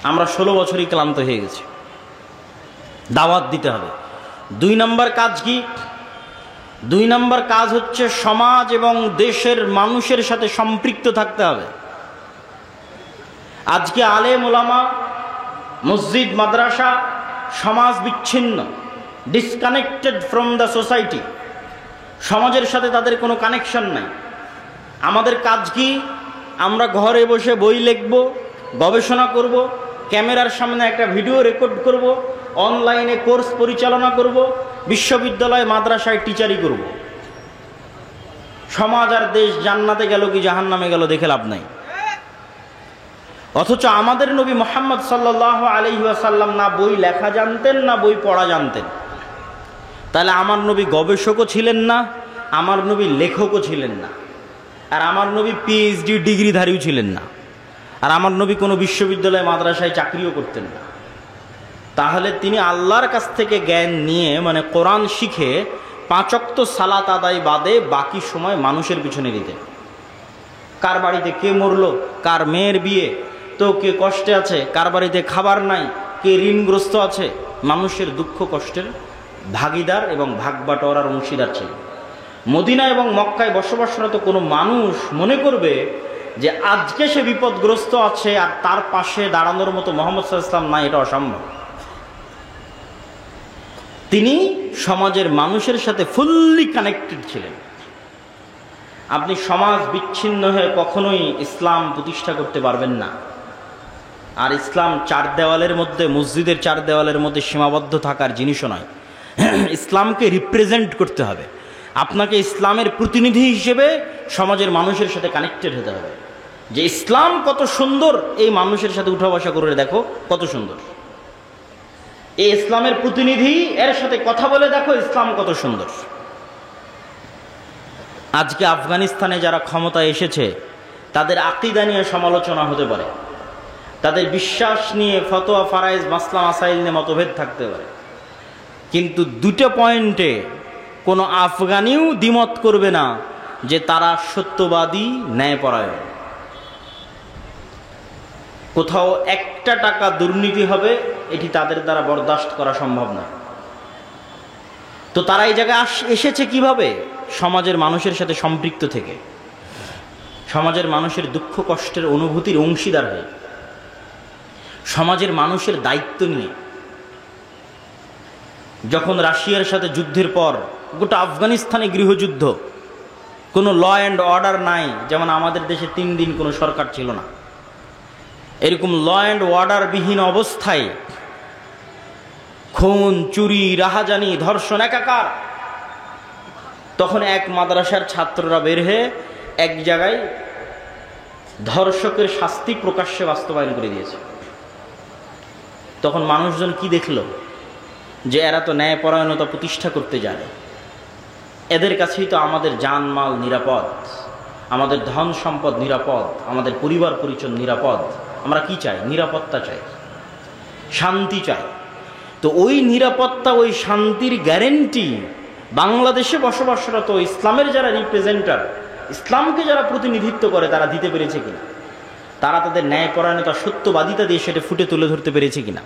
আমরা 16 বছরই ক্লান্ত হয়ে গেছি। দাওয়াত দিতে হবে। 2 নম্বর কাজ কি? 2 নম্বর কাজ হচ্ছে সমাজ এবং দেশের মানুষের সাথে সম্পৃক্ত থাকতে হবে। আজকে আলেম ওলামা, মসজিদ মাদ্রাসা, সমাজ বিচ্ছিন্ন, ডিসকানেক্টেড ফ্রম দ্য সোসাইটি। সমাজের সাথে তাদের কোনো কানেকশন নাই। আমাদের কাজ কি? আমরা ঘরে বসে বই লিখব, গবেষণা করব, ক্যামেরার সামনে একটা ভিডিও রেকর্ড করব, অনলাইনে কোর্স পরিচালনা করব, বিশ্ববিদ্যালয় মাদ্রাসায় টিচারি করব। সমাজ আর দেশ জান্নাতে গেল কি জাহান্নামে গেল দেখে লাভ নাই। অথচ আমাদের নবী মুহাম্মদ সাল্লাল্লাহু আলাইহি ওয়াসাল্লাম না বই লেখা জানতেন না বই পড়া জানতেন। তাহলে আমার নবী গবেষকও ছিলেন না, আমার নবী লেখকও ছিলেন না, আর আমার নবী পিএইচডি ডিগ্রিধারীও ছিলেন না, আর আমার নবী কোনো বিশ্ববিদ্যালয় মাদ্রাসায় চাকরিও করতেন না। তাহলে তিনি আল্লাহর কাছ থেকে জ্ঞান নিয়ে মানে কোরআন শিখে 5 ওয়াক্ত সালাত আদায় বাদে বাকি সময় মানুষের পিছনে দিতেন। কার বাড়িতে কে মরলো, কার মেয়ের বিয়ে, তো কে কষ্টে আছে, কার বাড়িতে খাবার নাই, কে ঋণগ্রস্ত আছে, মানুষের দুঃখ কষ্টের ভাগিদার এবং ভাগবাটোয়ারার অংশীদার ছিল। মদিনা এবং মক্কায় বসবাসরত কোনো মানুষ মনে করবে যে আজকে সে বিপদগ্রস্ত আছে আর তার পাশে দাঁড়ানোর মতো মুহাম্মদ সাল্লাল্লাহু আলাইহি ওয়াসাল্লাম নাই, এটা অসম্ভব। তিনি সমাজের মানুষের সাথে ফুললি কানেক্টেড ছিলেন। আপনি সমাজ বিচ্ছিন্ন হয়ে কখনোই ইসলাম প্রতিষ্ঠা করতে পারবেন না। আর ইসলাম 4 দেওয়ালের মধ্যে, মসজিদের 4 দেওয়ালের মধ্যে সীমাবদ্ধ থাকার জিনিসও নয়। ইসলামকে রিপ্রেজেন্ট করতে হবে। আপনাকে ইসলামের প্রতিনিধি হিসেবে সমাজের মানুষের সাথে কানেক্টেড হতে হবে। যে ইসলাম কত সুন্দর, এই মানুষের সাথে উঠা বসা করে দেখো কত সুন্দর। এই ইসলামের প্রতিনিধি, এর সাথে কথা বলে দেখো ইসলাম কত সুন্দর। আজকে আফগানিস্তানে যারা ক্ষমতায় এসেছে তাদের আকীদা নিয়ে সমালোচনা হতে পারে, তাদের বিশ্বাস নিয়ে ফতোয়া ফারায়েজ মাসলা মাসাইল নিয়ে মতভেদ থাকতে পারে, কিন্তু 2টা পয়েন্টে কোনো আফগানিও দ্বিমত করবে না যে তারা সত্যবাদী, ন্যায়পরায়ণ। কোথাও 1টা টাকা দুর্নীতি হবে, এটি তাদের দ্বারা বরদাস্ত করা সম্ভব না। তো তারা এই জায়গায় এসেছে কিভাবে? সমাজের মানুষের সাথে সম্পৃক্ত থেকে, সমাজের মানুষের দুঃখ কষ্টের অনুভূতির অংশীদার হয়ে, সমাজের মানুষের দায়িত্ব নিয়ে। যখন রাশিয়ার সাথে যুদ্ধের পর গোটা আফগানিস্তানে গৃহযুদ্ধ, কোনো ল অ্যান্ড অর্ডার নাই, যেমন আমাদের দেশে 3 দিন কোনো সরকার ছিল না, এরকম ল অ্যান্ড অর্ডার বিহীন অবস্থায় খুন, চুরি, রাহাজানি, ধর্ষণ একাকার। তখন এক মাদ্রাসার ছাত্ররা বের হয়ে এক জায়গায় ধর্ষকের শাস্তি প্রকাশ্যে বাস্তবায়ন করে দিয়েছে। তখন মানুষজন কি দেখলো? যে এরা তো ন্যায়পরায়ণতা প্রতিষ্ঠা করতে জানে, এদের কাছেই তো আমাদের জানমাল নিরাপদ, আমাদের ধন সম্পদ নিরাপদ, আমাদের পরিবার পরিজন নিরাপদ। আমরা কি চাই? নিরাপত্তা চাই, শান্তি চাই। তো ওই নিরাপত্তা, ওই শান্তির গ্যারেন্টি বাংলাদেশে বসবাসরত ইসলামের যারা রিপ্রেজেন্টার, ইসলামকে যারা প্রতিনিধিত্ব করে, তারা দিতে পেরেছে কিনা? তারা তাদের ন্যায়পরায়ণতা, সত্যবাদিতা দিয়ে সেটা ফুটে তুলে ধরতে পেরেছে কিনা?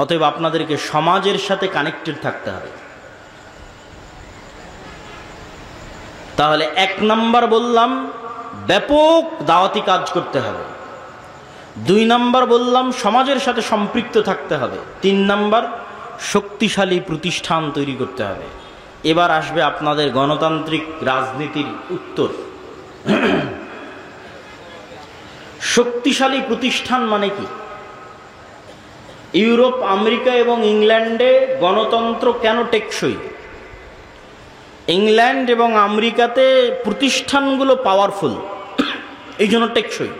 অতএব আপনাদেরকে সমাজের সাথে কানেক্টেড থাকতে হবে। তাহলে 1 নাম্বার বললাম ব্যাপক দাওয়াতি কাজ করতে হবে, 2 নাম্বার বললাম সমাজের সাথে সম্পৃক্ত থাকতে হবে, 3 নাম্বার শক্তিশালী প্রতিষ্ঠান তৈরি করতে হবে। এবার আসবে আপনাদের গণতান্ত্রিক রাজনীতির উত্তর। শক্তিশালী প্রতিষ্ঠান মানে কি? ইউরোপ, আমেরিকা এবং ইংল্যান্ডে গণতন্ত্র কেন টেকসই? ইংল্যান্ড এবং আমেরিকাতে প্রতিষ্ঠানগুলো পাওয়ারফুল, এই জন্য টেকসই।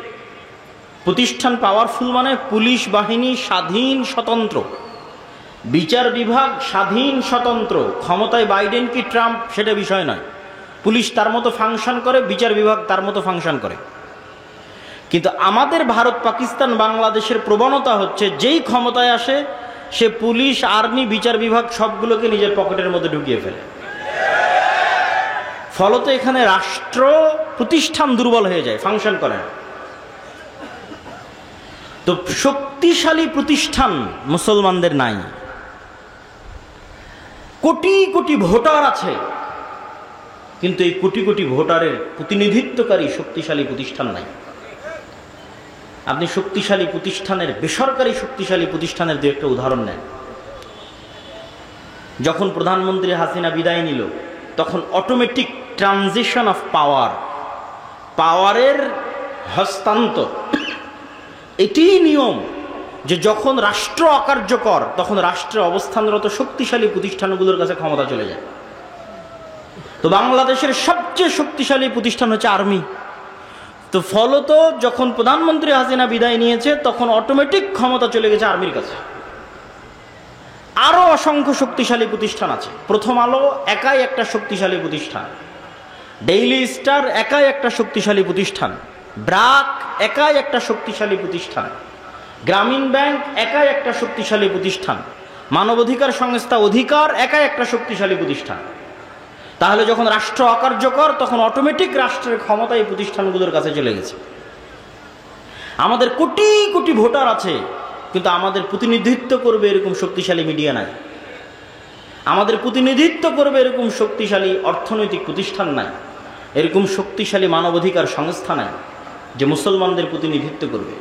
প্রতিষ্ঠান পাওয়ারফুল মানে পুলিশ বাহিনী স্বাধীন স্বতন্ত্র, বিচার বিভাগ স্বাধীন স্বতন্ত্র। ক্ষমতায় বাইডেন কি ট্রাম্প সেটা বিষয় নয়, পুলিশ তার মতো ফাংশন করে, বিচার বিভাগ তার মতো ফাংশন করে। কিন্তু আমাদের ভারত, পাকিস্তান, বাংলাদেশের প্রবণতা হচ্ছে যেই ক্ষমতায় আসে সে পুলিশ, আর্মি, বিচার বিভাগ সবগুলোকে নিজের পকেটের মধ্যে ঢুকিয়ে ফেলে। ফলত এখানে রাষ্ট্র প্রতিষ্ঠান দুর্বল হয়ে যায়, ফাংশন করে না। তো শক্তিশালী প্রতিষ্ঠান মুসলমানদের নাই। কোটি কোটি ভোটার আছে, কিন্তু এই কোটি কোটি ভোটারের প্রতিনিধিত্বকারী শক্তিশালী প্রতিষ্ঠান নাই। আপনি শক্তিশালী প্রতিষ্ঠানের, বেসরকারি শক্তিশালী প্রতিষ্ঠানের দু একটা উদাহরণ নেন। যখন প্রধানমন্ত্রী হাসিনা বিদায় নিল, তখন অটোমেটিক ট্রানজিশন অফ পাওয়ারের হস্তান্তর, এটিই নিয়ম যে যখন রাষ্ট্র অকার্যকর তখন রাষ্ট্রে অবস্থানরত শক্তিশালী প্রতিষ্ঠানগুলোর কাছে ক্ষমতা চলে যায়। তো বাংলাদেশের সবচেয়ে শক্তিশালী প্রতিষ্ঠান হচ্ছে আর্মি। তো ফলত যখন প্রধানমন্ত্রী হাসিনা বিদায় নিয়েছে, তখন অটোমেটিক ক্ষমতা চলে গেছে আর্মির কাছে। আরো অসংখ্য শক্তিশালী প্রতিষ্ঠান আছে। প্রথম আলো একাই একটা শক্তিশালী প্রতিষ্ঠান, ডেইলি স্টার একাই একটা শক্তিশালী প্রতিষ্ঠান, ব্রাক একাই একটা শক্তিশালী প্রতিষ্ঠান, গ্রামীণ ব্যাংক একাই একটা শক্তিশালী প্রতিষ্ঠান, মানবাধিকার সংস্থা অধিকার একাই একটা শক্তিশালী প্রতিষ্ঠান। তাহলে যখন রাষ্ট্র অকার্যকর তখন অটোমেটিক রাষ্ট্রের ক্ষমতা এই প্রতিষ্ঠানগুলোর কাছে চলে গেছে। আমাদের কোটি কোটি ভোটার আছে, কিন্তু আমাদের প্রতিনিধিত্ব করবে এরকম শক্তিশালী মিডিয়া নাই, আমাদের প্রতিনিধিত্ব করবে এরকম শক্তিশালী অর্থনৈতিক প্রতিষ্ঠান নাই, এরকম শক্তিশালী মানবাধিকার সংস্থা নাই যে মুসলমানদের প্রতিনিধিত্ব করবে।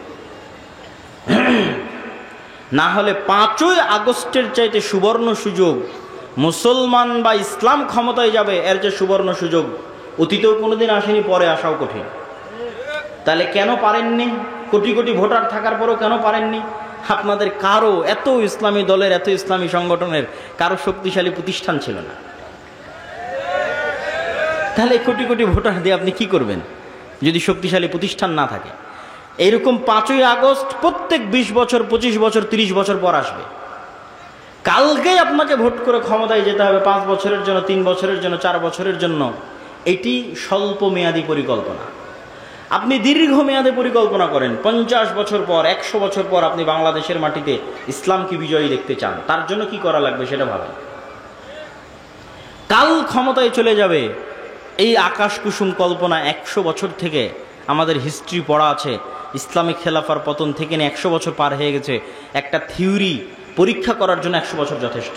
না হলে 5ই আগস্টের চাইতে সুবর্ণ সুযোগ মুসলমান বা ইসলাম ক্ষমতায় যাবে, এর যে সুবর্ণ সুযোগ অতীতেও কোনোদিন আসেনি, পরে আসাও কঠিন। তাহলে কেন পারেননি? কোটি কোটি ভোটার থাকার পরেও কেন পারেননি? আপনাদের কারো, এত ইসলামী দলের, এত ইসলামী সংগঠনের কারো শক্তিশালী প্রতিষ্ঠান ছিল না। তাহলে কোটি কোটি ভোটার দিয়ে আপনি কি করবেন যদি শক্তিশালী প্রতিষ্ঠান না থাকে? এইরকম 5ই আগস্ট প্রত্যেক 20 বছর, 25 বছর, 30 বছর পর আসবে। কালকেই আপনাকে ভোট করে ক্ষমতায় যেতে হবে 5 বছরের জন্য, 3 বছরের জন্য, 4 বছরের জন্য। এটি স্বল্প মেয়াদী পরিকল্পনা। আপনি দীর্ঘমেয়াদে পরিকল্পনা করেন, 50 বছর পর, 100 বছর পর আপনি বাংলাদেশের মাটিতে ইসলামকে বিজয়ী দেখতে চান, তার জন্য কি করা লাগবে সেটা ভাবেন। কাল ক্ষমতায় চলে যাবে এই আকাশ কুসুম কল্পনা 100 বছর থেকে আমাদের হিস্ট্রি পড়া আছে। ইসলামিক খেলাফার পতন থেকে নিয়ে 100 বছর পার হয়ে গেছে। একটা থিওরি পরীক্ষা করার জন্য 100 বছর যথেষ্ট।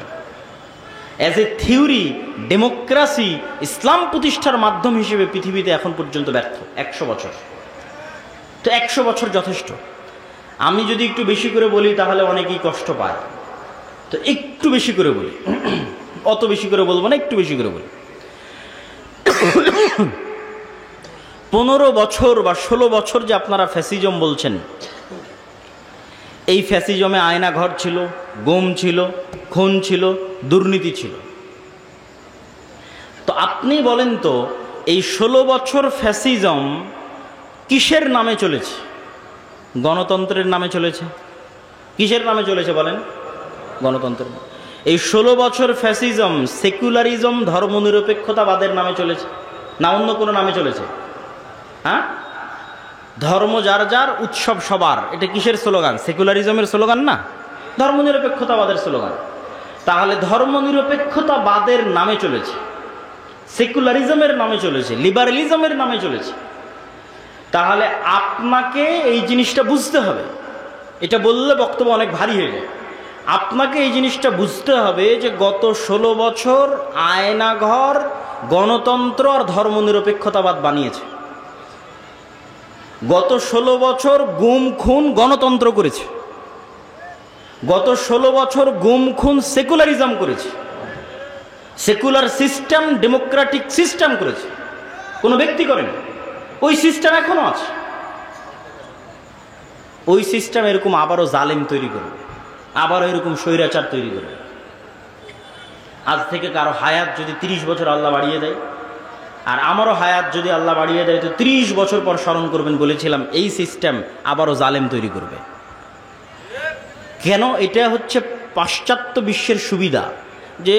অ্যাজ এ থিওরি, ডেমোক্রেসি ইসলাম প্রতিষ্ঠার মাধ্যম হিসেবে পৃথিবীতে এখন পর্যন্ত ব্যর্থ। 100 বছর, তো 100 বছর যথেষ্ট। আমি যদি একটু বেশি করে বলি তাহলে অনেকেই কষ্ট পায়, তো একটু বেশি করে বলি, অত বেশি করে বলবো না, একটু বেশি করে বলি। 15 বছর বা 16 বছর যে আপনারা ফ্যাসিজম বলছেন, এই ফ্যাসিজমে আয়না ঘর ছিল, গুম ছিল, খুন ছিল, দুর্নীতি ছিল। তো আপনি বলেন তো, এই 16 বছর ফ্যাসিজম কিসের নামে চলেছে? গণতন্ত্রের নামে চলেছে। কিসের নামে চলেছে বলেন? গণতন্ত্রের। এই 16 বছর ফ্যাসিজম সেকুলারিজম, ধর্মনিরপেক্ষতাবাদের নামে চলেছে না অন্য কোনো নামে চলেছে? হ্যাঁ, ধর্ম যার যার, উৎসব সবার, এটা কিসের স্লোগান? সেকুলারিজমের স্লোগান না, ধর্মনিরপেক্ষতাবাদের স্লোগান। তাহলে ধর্মনিরপেক্ষতাবাদের নামে চলেছে, সেকুলারিজমের নামে চলেছে, লিবারালিজমের নামে চলেছে। তাহলে আপনাকে এই জিনিসটা বুঝতে হবে। এটা বললে বক্তব্য অনেক ভারী হয়ে যায়। আপনাকে এই জিনিসটা বুঝতে হবে যে গত 16 বছর আয়নাঘর গণতন্ত্র আর ধর্মনিরপেক্ষতাবাদ বানিয়েছে। গত 16 বছর গুম খুন গণতন্ত্র করেছে। গত 16 বছর গুম খুন সেকুলারিজম করেছে। সেকুলার সিস্টেম ডেমোক্রেটিক সিস্টেম করেছে, কোনো ব্যক্তি করেনি। ওই সিস্টেম এখনো আছে। ওই সিস্টেম এরকম আবারও জালেম তৈরি করবে, আবারও এরকম স্বৈরাচার তৈরি করবে। আজ থেকে কারো হায়াত যদি 30 বছর আল্লাহ বাড়িয়ে দেয়, আর আমারও হায়াত যদি আল্লাহ বাড়িয়ে দেয়, তো 30 বছর পর স্মরণ করবেন, বলেছিলাম এই সিস্টেম আবারও জালেম তৈরি করবে। কেন? এটা হচ্ছে পাশ্চাত্য বিশ্বের সুবিধা, যে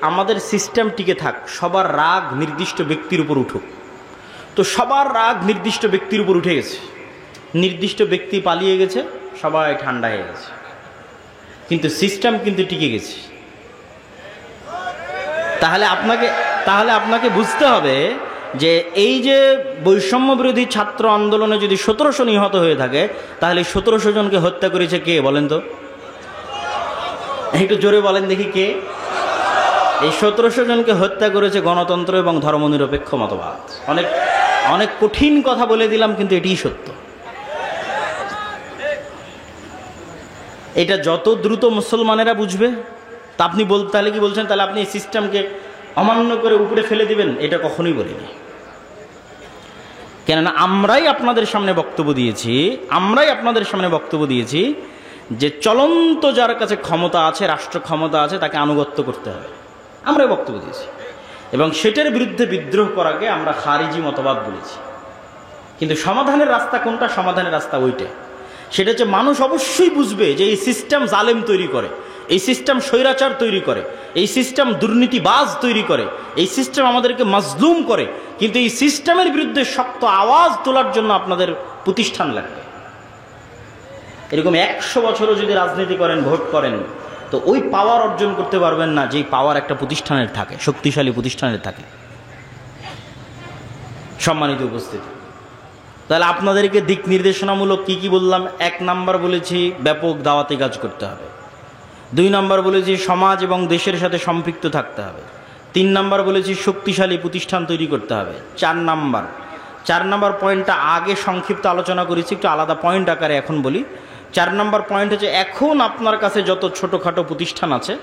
আমাদের সিস্টেম টিকে থাক, সবার রাগ নির্দিষ্ট ব্যক্তির উপর উঠুক। তো সবার রাগ নির্দিষ্ট ব্যক্তির উপর উঠে গেছে, নির্দিষ্ট ব্যক্তি পালিয়ে গেছে, সবাই ঠান্ডা হয়ে গেছে, কিন্তু সিস্টেম কিন্তু টিকে গেছে। তাহলে আপনাকে তাহলে আপনাকে বুঝতে হবে যে এই যে বৈষম্য বিরোধী ছাত্র আন্দোলনে যদি 1700 নিহত হয়ে থাকে, তাহলে 1700 জনকে হত্যা করেছে কে বলেন তো? একটু জোরে বলেন দেখি কে? এই 1700 জনকে হত্যা করেছে গণতন্ত্র এবং ধর্মনিরপেক্ষ মতবাদ। অনেক অনেক কঠিন কথা বলে দিলাম, কিন্তু এটিই সত্য। এটা যত দ্রুত মুসলমানেরা বুঝবে, তা আপনি তাহলে কি বলছেন তাহলে আপনি এই সিস্টেমকে অমান্য করে উপরে ফেলে দিবেন? এটা কখনোই বলিনি। কেননা আমরাই আপনাদের সামনে বক্তব্য দিয়েছি যে চলন্ত যার কাছে ক্ষমতা আছে, রাষ্ট্র ক্ষমতা আছে, তাকে আনুগত্য করতে হবে। আমরাই বক্তব্য দিয়েছি এবং সেটার বিরুদ্ধে বিদ্রোহ করাকে আমরা খারিজি মতবাদ বলেছি। কিন্তু সমাধানের রাস্তা কোনটা? সমাধানের রাস্তা ওইটা। সেটা হচ্ছে মানুষ অবশ্যই বুঝবে যে এই সিস্টেম জালেম তৈরি করে, এই সিস্টেম স্বৈরাচার তৈরি করে, এই সিস্টেম দুর্নীতিবাজ তৈরি করে, এই সিস্টেম আমাদেরকে মাজলুম করে। কিন্তু এই সিস্টেমের বিরুদ্ধে শক্ত আওয়াজ তোলার জন্য আপনাদের প্রতিষ্ঠান লাগবে। এরকম 100 বছরও যদি রাজনীতি করেন, ভোট করেন, তো ওই পাওয়ার অর্জন করতে পারবেন না যেই পাওয়ার একটা প্রতিষ্ঠানের থাকে, শক্তিশালী প্রতিষ্ঠানের থাকে। সম্মানিত উপস্থিতি, তাহলে আপনাদেরকে দিক নির্দেশনামূলক কি কি বললাম? 1 নাম্বার বলেছি ব্যাপক দাওয়াতি কাজ করতে হবে। 2 নাম্বার বলেছি সমাজ এবং দেশের সাথে সম্পৃক্ত থাকতে হবে। 3 নাম্বার বলেছি শক্তিশালী প্রতিষ্ঠান তৈরি করতে হবে। 4 নাম্বার পয়েন্টটা আগে সংক্ষিপ্ত আলোচনা করেছি, একটু আলাদা পয়েন্ট আকারে এখন বলি। 4 নাম্বার পয়েন্ট হচ্ছে এখন আপনার কাছে যত ছোটোখাটো প্রতিষ্ঠান আছে,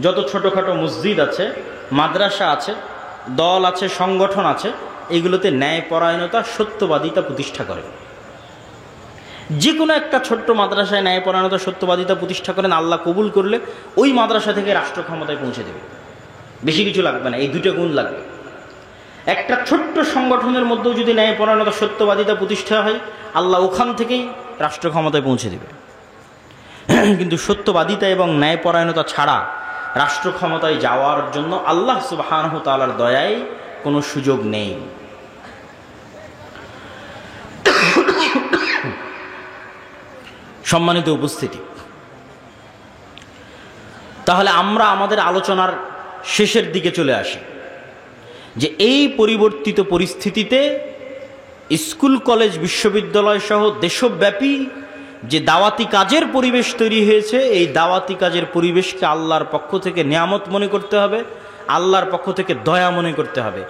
যত ছোটোখাটো মসজিদ আছে, মাদ্রাসা আছে, দল আছে, সংগঠন আছে, এগুলোতে ন্যায়পরায়ণতা, সত্যবাদিতা প্রতিষ্ঠা করে। যে কোনো একটা ছোট্ট মাদ্রাসায় ন্যায়পরায়ণতা, সত্যবাদিতা প্রতিষ্ঠা করেন, আল্লাহ কবুল করলে ওই মাদ্রাসা থেকে রাষ্ট্র ক্ষমতায় পৌঁছে দেবে। বেশি কিছু লাগবে না, এই 2টা গুণ লাগবে। একটা ছোট্ট সংগঠনের মধ্যেও যদি ন্যায়পরায়ণতা, সত্যবাদিতা প্রতিষ্ঠা হয়, আল্লাহ ওখান থেকেই রাষ্ট্র ক্ষমতায় পৌঁছে দেবে। কিন্তু সত্যবাদিতা এবং ন্যায়পরায়ণতা ছাড়া রাষ্ট্র ক্ষমতায় যাওয়ার জন্য আল্লাহ সুবহানাহু ওয়া তাআলার দয়ায় কোনো সুযোগ নেই। সম্মানিত উপস্থিতি, তাহলে আমরা আমাদের আলোচনার শেষের দিকে চলে আসি যে এই পরিবর্তিত পরিস্থিতিতে স্কুল, কলেজ, বিশ্ববিদ্যালয় সহ দেশব্যাপী যে দাওয়াতি কাজের পরিবেশ তৈরি হয়েছে, এই দাওয়াতি কাজের পরিবেশকে আল্লাহর পক্ষ থেকে নিয়ামত মনে করতে হবে, আল্লাহর পক্ষ থেকে দয়া মনে করতে হবে।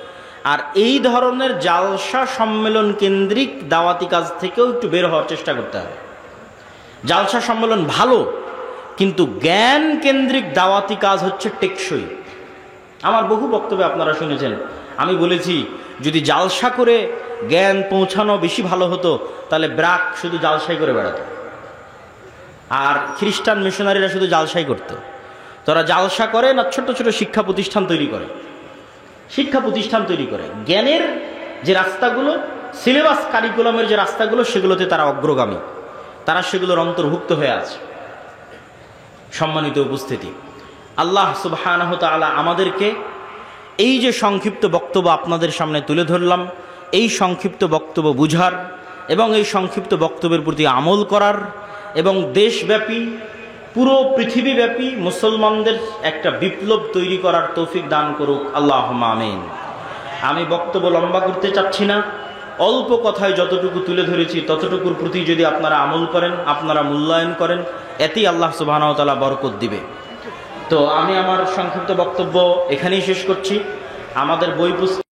আর এই ধরনের জালসা সম্মেলন কেন্দ্রিক দাওয়াতি কাজ থেকেও একটু বের হওয়ার চেষ্টা করতে হবে। জালসা সম্মেলন ভালো, কিন্তু জ্ঞান কেন্দ্রিক দাওয়াতি কাজ হচ্ছে টেকসই। আমার বহু বক্তব্যে আপনারা শুনেছেন, আমি বলেছি যদি জালসা করে জ্ঞান পৌঁছানো বেশি ভালো হতো, তাহলে ব্রাক শুধু জালসাই করে বেড়াতো, আর খ্রিস্টান মিশনারিরা শুধু জালসাই করত। তারা জালসা করে না, ছোট ছোট শিক্ষা প্রতিষ্ঠান তৈরি করে, জ্ঞানের যে রাস্তাগুলো, সিলেবাস কারিকুলামের যে রাস্তাগুলো, সেগুলোতে তারা অগ্রগামী, তারা সেগুলোর অন্তর্ভুক্ত হয়ে আছে। সম্মানিত উপস্থিতি, আল্লাহ সুবহানাহু ওয়া তাআলা আমাদেরকে এই যে সংক্ষিপ্ত বক্তব্য আপনাদের সামনে তুলে ধরলাম, এই সংক্ষিপ্ত বক্তব্য বুঝার এবং এই সংক্ষিপ্ত বক্তব্যের প্রতি আমল করার এবং দেশব্যাপী, পুরো পৃথিবীব্যাপী মুসলমানদের একটা বিপ্লব তৈরি করার তৌফিক দান করুক, আল্লাহুম্মা আমিন। আমি বক্তব্য লম্বা করতে চাচ্ছি না, অল্প কথায় যতটুকু তুলে ধরেছি ততটুকুর প্রতি যদি আপনারা আমল করেন, আপনারা মূল্যায়ন করেন, এতেই আল্লাহ সুবহানাহু ওয়া তাআলা বরকত দিবে। তো আমি আমার সংক্ষিপ্ত বক্তব্য এখানেই শেষ করছি। আমাদের বই পুস্তক